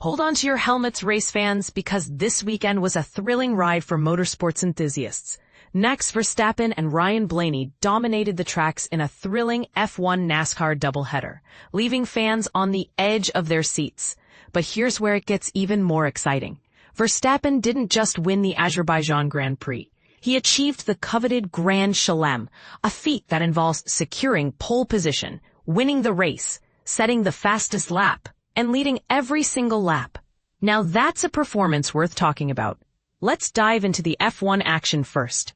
Hold on to your helmets, race fans, because this weekend was a thrilling ride for motorsports enthusiasts. Max Verstappen and Ryan Blaney dominated the tracks in a thrilling F1 NASCAR doubleheader, leaving fans on the edge of their seats. But here's where it gets even more exciting. Verstappen didn't just win the Azerbaijan Grand Prix. He achieved the coveted Grand Chelem, a feat that involves securing pole position, winning the race, setting the fastest lap, and leading every single lap. Now that's a performance worth talking about. Let's dive into the F1 action first.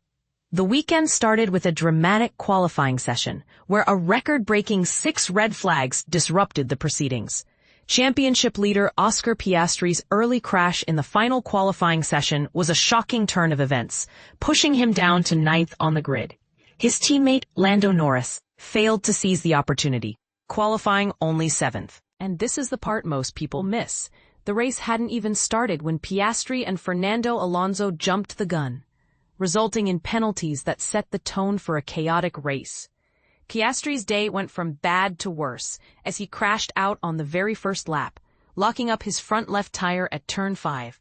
The weekend started with a dramatic qualifying session, where a record-breaking 6 red flags disrupted the proceedings. Championship leader Oscar Piastri's early crash in the final qualifying session was a shocking turn of events, pushing him down to 9th on the grid. His teammate, Lando Norris, failed to seize the opportunity, qualifying only 7th. And this is the part most people miss. The race hadn't even started when Piastri and Fernando Alonso jumped the gun, resulting in penalties that set the tone for a chaotic race. Piastri's day went from bad to worse as he crashed out on the very first lap, locking up his front left tire at turn 5.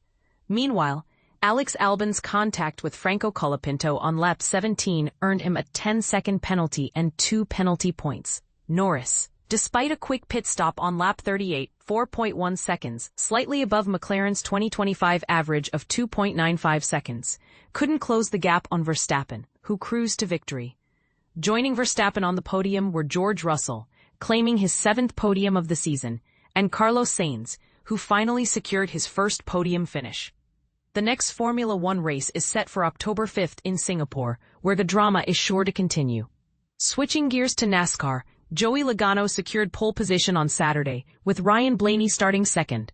Meanwhile, Alex Albon's contact with Franco Colapinto on lap 17 earned him a 10-second penalty and 2 penalty points. Norris, despite a quick pit stop on lap 38, 4.1 seconds, slightly above McLaren's 2025 average of 2.95 seconds, couldn't close the gap on Verstappen, who cruised to victory. Joining Verstappen on the podium were George Russell, claiming his 7th podium of the season, and Carlos Sainz, who finally secured his first podium finish. The next Formula One race is set for October 5th in Singapore, where the drama is sure to continue. Switching gears to NASCAR, Joey Logano secured pole position on Saturday, with Ryan Blaney starting second.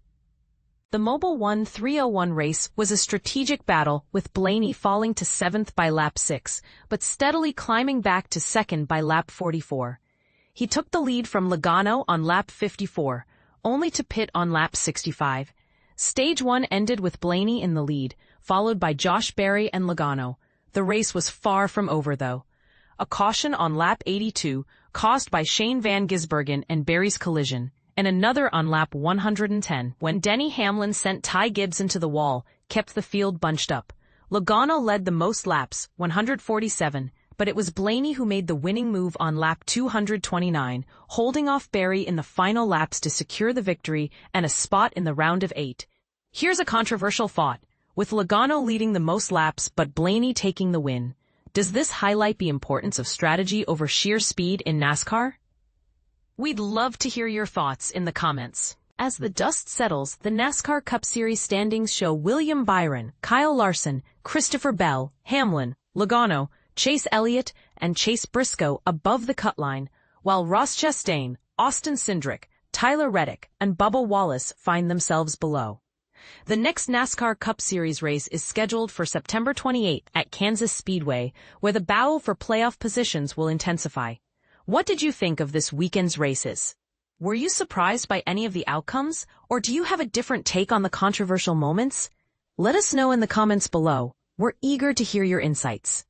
The Mobil 1 301 race was a strategic battle, with Blaney falling to 7th by lap 6, but steadily climbing back to 2nd by lap 44. He took the lead from Logano on lap 54, only to pit on lap 65. Stage 1 ended with Blaney in the lead, followed by Josh Berry and Logano. The race was far from over, though. A caution on lap 82, caused by Shane Van Gisbergen and Berry's collision, and another on lap 110 when Denny Hamlin sent Ty Gibbs into the wall, kept the field bunched up. Logano led the most laps, 147, but it was Blaney who made the winning move on lap 229, holding off Berry in the final laps to secure the victory and a spot in the round of 8. Here's a controversial thought. With Logano leading the most laps but Blaney taking the win, does this highlight the importance of strategy over sheer speed in NASCAR? We'd love to hear your thoughts in the comments. As the dust settles, the NASCAR Cup Series standings show William Byron, Kyle Larson, Christopher Bell, Hamlin, Logano, Chase Elliott, and Chase Briscoe above the cut line, while Ross Chastain, Austin Cindric, Tyler Reddick, and Bubba Wallace find themselves below. The next NASCAR Cup Series race is scheduled for September 28th at Kansas Speedway, where the battle for playoff positions will intensify. What did you think of this weekend's races? Were you surprised by any of the outcomes, or do you have a different take on the controversial moments? Let us know in the comments below. We're eager to hear your insights.